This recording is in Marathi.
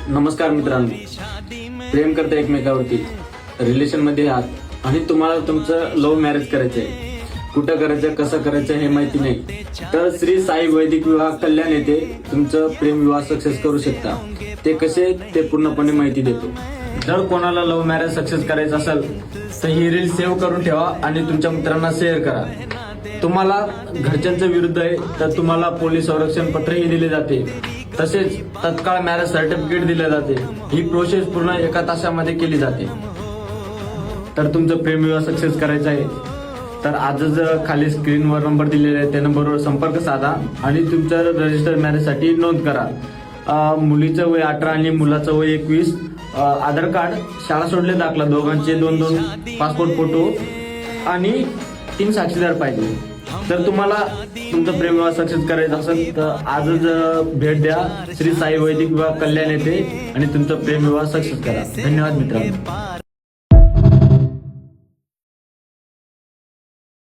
नमस्कार मित्रांनो, प्रेम करता एकमेकावरती, रिलेशन मध्ये आहात आणि तुम्हाला तुमचं लव्ह मॅरेज करायचंय, कुठं करायचं कसं करायचं हे माहिती नाही, तर श्री साई वैदिक विवाह कल्याण येथे तुमचं प्रेम विवाह सक्सेस करू शकता. ते कसे ते पूर्णपणे माहिती देतो. जर कोणाला लव्ह मॅरेज सक्सेस करायचं असेल तर ही रील सेव्ह करून ठेवा आणि तुमच्या मित्रांना शेअर करा. तुम्हाला घरच्यांच्या विरुद्ध आहे तर तुम्हाला पोलीस संरक्षण पत्रही दिले जाते, तसेच तत्काळ मॅरेज सर्टिफिकेट दिले जाते. ही प्रोसेस पूर्ण 1 तासामध्ये केली जाते. तर तुमचं प्रेमविवाह सक्सेस करायचं आहे तर आजच खाली स्क्रीनवर नंबर दिलेला आहे, त्या नंबरवर संपर्क साधा आणि तुमच्या रजिस्टर मॅरेजसाठी नोंद करा. मुलीचं वय 18 आणि मुलाचं वय 21, आधार कार्ड, शाळा सोडले दाखला, दोघांचे 2-2 पासपोर्ट फोटो आणि 3 साक्षीदार पाहिजे. जर तुम्हाला तुमचं प्रेमविवाह सक्सेस करायचं असेल तर आजच भेट द्या श्री साई वैदिक विवाह कल्याण येथे आणि तुमचं प्रेमविवाह सक्सेस करा. धन्यवाद मित्रांनो.